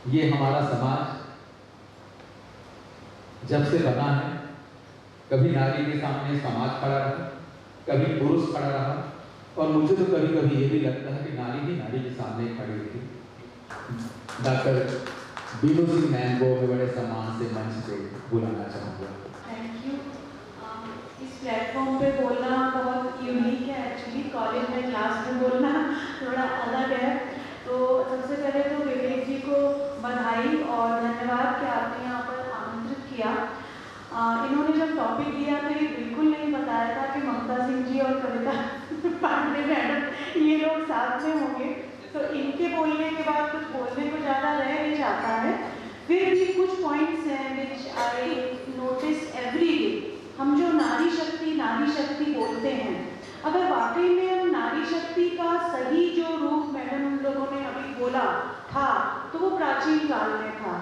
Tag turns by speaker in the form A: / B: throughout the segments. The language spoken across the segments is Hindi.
A: ये हमारा समाज जब से बना है, कभी नारी के सामने समाज खड़ा रहा, कभी पुरुष खड़ा रहा, और मुझे तो कभी कभी ये भी लगता है कि नारी ही नारी के सामने खड़ी थी। डॉक्टर बीनू सिंह मैन को मैं बड़े सम्मान से मंच से बुलाना चाहूँगा।
B: Thank you. इस प्लेटफॉर्म पे बोलना बहुत यूनिक है एक्चुअली, कॉलेज में क्लास में बोलना थोड़ा अलग है। तो सबसे पहले तो विवेक जी को बधाई और धन्यवाद कि आपने यहाँ पर आमंत्रित किया। इन्होंने जब टॉपिक दिया तो ये बिल्कुल नहीं बताया था कि ममता सिंह जी और कविता पांडे मैडम ये लोग साथ में होंगे, तो इनके बोलने के बाद कुछ बोलने को ज़्यादा रह नहीं जाता है। फिर भी कुछ पॉइंट्स हैं विच आई नोटिस एवरी डे। हम जो नारी शक्ति बोलते हैं, अगर वाकई में हम नारी शक्ति का सही जो रूप मैडम उन लोगों ने अभी बोला था, तो वो प्राचीन काल में था,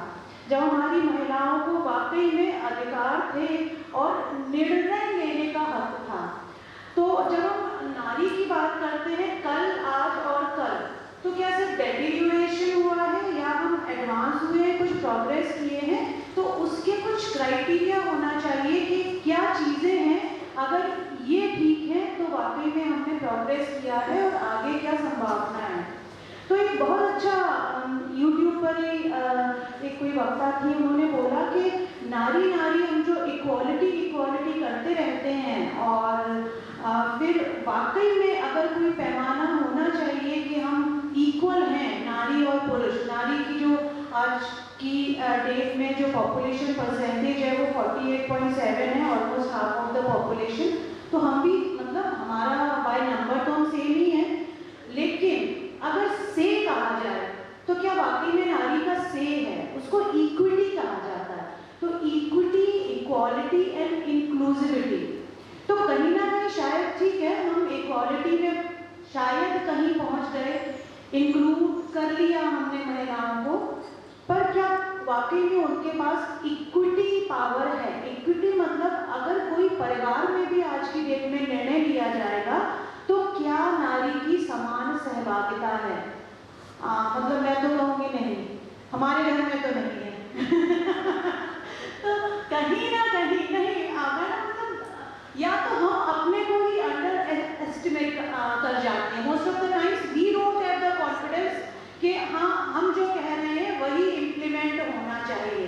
B: जब हमारी महिलाओं को वाकई में अधिकार थे और निर्णय लेने का हक था। तो जब हम नारी की बात करते हैं कल, आज और कल, तो क्या सिर्फ डेडिकेशन हुआ है या हम एडवांस हुए हैं, कुछ प्रोग्रेस किए हैं? तो उसके कुछ क्राइटेरिया होना चाहिए कि क्या चीज़ें हैं, अगर ये ठीक है तो वाकई में हमने प्रोग्रेस किया है और आगे क्या संभावना है। तो एक बहुत अच्छा यूट्यूब पर ही एक कोई वक्ता थी, उन्होंने बोला कि नारी नारी हम जो इक्वालिटी करते रहते हैं, और फिर वाकई में अगर कोई पैमाना होना चाहिए कि हम इक्वल हैं नारी और पुरुष। नारी की जो आज की डेट में जो पॉपुलेशन परसेंटेज है वो 48.7 है, almost half of the population. तो हम भी मतलब हमारा बाय नंबर तो हम सेम ही हैं, लेकिन अगर से कहा जाए तो क्या वाकई में नारी का से है? उसको इक्विटी कहा जाता है। तो इक्विटी, इक्वालिटी एंड इंक्लूसिविटी, तो कहीं ना कहीं शायद ठीक है हम इक्वालिटी में शायद कहीं पहुंच गए, इंक्लूड कर लिया हमने महिलाओं को, पर क्या वाकई में उनके पास इक्विटी पावर है? इक्विटी मतलब अगर कोई परिवार में भी आज की डेट में निर्णय लिया जाएगा तो क्या नारी की समान सहभागिता है? मतलब मैं तो कहूँगी नहीं, हमारे घर में तो नहीं है। तो कहीं ना कहीं नहीं, अगर मतलब या तो हम अपने को ही अंडर एस्टिमेट कर जाते हैं। Most of the times we don't have the confidence कि हाँ हम जो कह रहे हैं वही इम्प्लीमेंट होना चाहिए।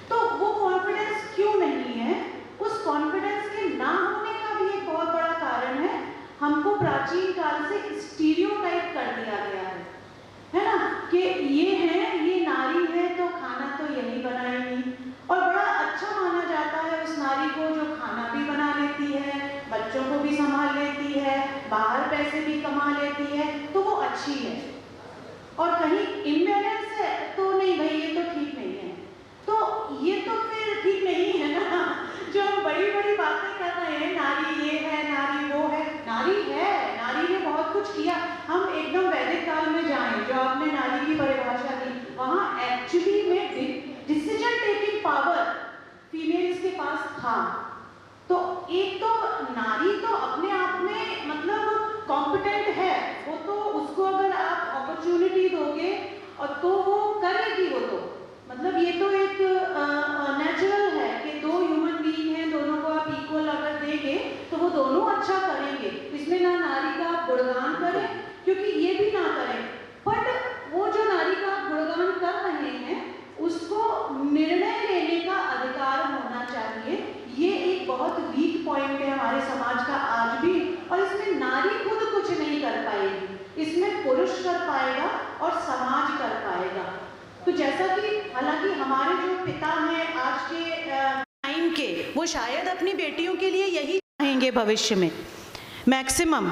B: तो वो कॉन्फिडेंस क्यों नहीं है? उस कॉन्फिडेंस के ना होने का भी एक बहुत बड़ा कारण है, हमको प्राचीन काल से स्टीरियोटाइप कर दिया गया है ना, कि ये है, ये नारी है तो खाना तो यही बनाएगी, और बड़ा अच्छा माना जाता है उस नारी को जो खाना भी बना लेती है, बच्चों को भी संभाल लेती है, बाहर पैसे भी कमा लेती है, तो वो अच्छी है। और कहीं इम्बैलेंस है तो नहीं भाई ये तो ठीक नहीं है, तो ये तो फिर ठीक नहीं है ना। जो हम बड़ी बड़ी बातें कर रहे हैं, नारी ये है, नारी वो है, नारी है, नारी ने बहुत कुछ किया। हम एकदम वैदिक काल में जाएं, जो आपने नारी की परिभाषा दी, वहाँ एक्चुअली में डिसीजन टेकिंग पावर फीमेल्स के पास था। तो एक तो नारी तो अपने आप में मतलब कॉम्पिटेंट है, वो तो उसको अगर आप अपॉर्चुनिटी दोगे और तो वो करेगी, वो तो मतलब ये तो एक नेचुरल है कि दो ह्यूमन बीइंग हैं, दोनों को आप इक्वल अगर देंगे तो वो दोनों अच्छा करेंगे। इसमें ना नारी का आप गुणगान करें, क्योंकि ये भी ना करें, बट वो जो नारी का आप गुणगान कर रहे हैं उसको निर्णय लेने का अधिकार होना चाहिए। ये एक बहुत वीक पॉइंट है हमारे समाज का आज भी, और इसमें नारी खुद कुछ नहीं कर पाएगी, इसमें पुरुष कर पाएगा और समाज कर पाएगा। तो जैसा कि हालांकि हमारे जो पिता हैं आज के टाइम के, वो शायद अपनी बेटियों के लिए यही चाहेंगे भविष्य में मैक्सिमम,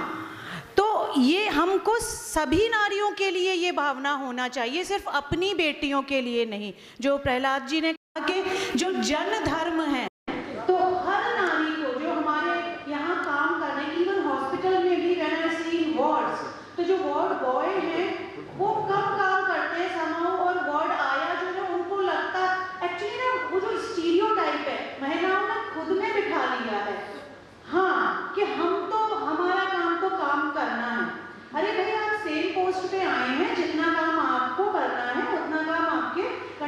B: तो ये हमको सभी नारियों के लिए ये भावना होना चाहिए, सिर्फ अपनी बेटियों के लिए नहीं। जो प्रहलाद जी ने कहा कि जो जन धर्म है, तो हर नारी को जो हमारे यहाँ काम कर रहे हैं, इवन हॉस्पिटल में भी व्हेन आई सी वार्ड्स, तो जो वार्ड बॉय हैं वो कम काम करते हैं समाओ, और वार्ड आया जो है उनको लगता एक्चुअली ना वो जो स्टीरियोटाइप है महिलाओं ने खुद में बिठा लिया है, हाँ कि हम तो हमारा काम तो काम करना है। अरे भाई आप सेम पोस्ट पे आए हैं, जितना काम आपको करना है उतना काम आपके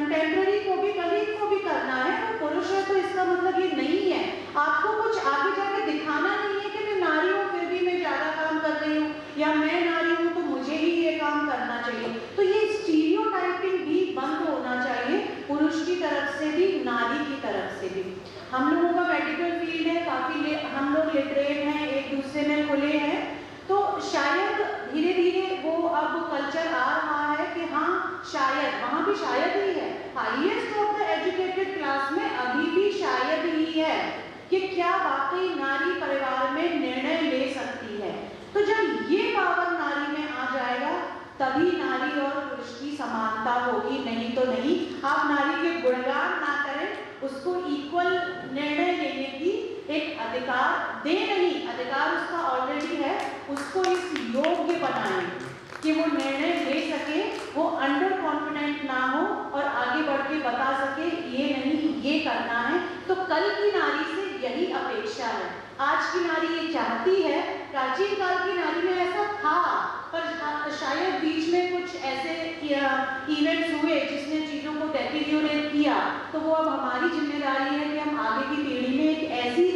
B: कंटेम्प्रेरी को भी, कलीग को भी करना है, तो पुरुष है तो इसका मतलब ये नहीं है आपको कुछ आगे जाके दिखाना नहीं है कि मैं नारी हूँ फिर भी मैं ज्यादा काम कर रही हूँ, या मैं नारी हूँ तो मुझे ही ये काम करना चाहिए। तो ये स्टीरियोटाइपिंग भी बंद होना चाहिए, पुरुष की तरफ से भी, नारी की तरफ से भी। हम लोगों का मेडिकल फील्ड है, काफी हम लोग लिटरेट हैं, एक दूसरे में खुले हैं, तो शायद धीरे धीरे वो अब कल्चर आ रहा है कि हाँ शायद, वहाँ भी शायद ही है, highest of the educated class में अभी भी शायद ही है कि क्या वाकई नारी परिवार में निर्णय ले सकती है। तो जब ये पावर नारी में आ जाएगा तभी नारी और पुरुष की समानता होगी, नहीं तो नहीं। आप नारी के गुणगान ना करें, उसको इक्वल निर्णय लेने की एक अधिकार दे, नहीं अधिकार उसका ऑलरेडी है, उसको इस योग्य बनाएं कि वो निर्णय ले सके, वो अंडर कॉन्फिडेंट ना हो और आगे बढ़ के बता सके ये नहीं ये करना है। तो कल की नारी से यही अपेक्षा है, आज की नारी ये चाहती है, प्राचीन काल की नारी में ऐसा था, पर शायद बीच में कुछ ऐसे इवेंट्स हुए जिसने चीजों को डेटीरियोरेट किया, तो वो अब हमारी जिम्मेदारी है कि हम आगे की पीढ़ी में एक ऐसी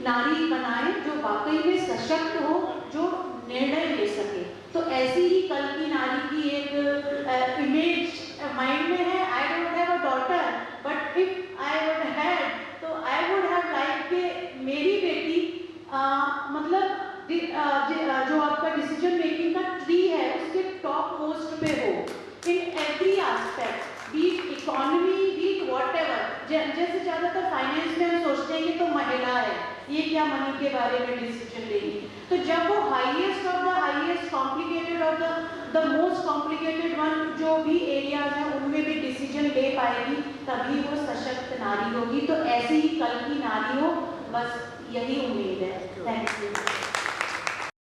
B: नारी बनाएं जो वाकई में सशक्त हो, जो निर्णय ले सके। तो ऐसी ही कल की नारी की एक इमेज माइंड में है। I don't have a daughter but if I would had, तो आई वुड हैव लाइक के मेरी बेटी मतलब जो आपका डिसीजन मेकिंग का ट्री है उसके टॉप मोस्ट पे हो in every aspect, be economy be whatever. जैसे ज़्यादातर फाइनेंस में हम सोचते हैं ये तो महिला है, ये क्या मनी के बारे में डिसीजन लेगी, तो जब वो highest of the highest complicated और द मोस्ट कॉम्प्लिकेटेड वन जो भी एरियाज हैं उनमें भी डिसीजन ले पाएगी, तभी वो सशक्त नारी होगी। तो ऐसी ही कल की नारी हो, बस यही उम्मीद है। Thank you.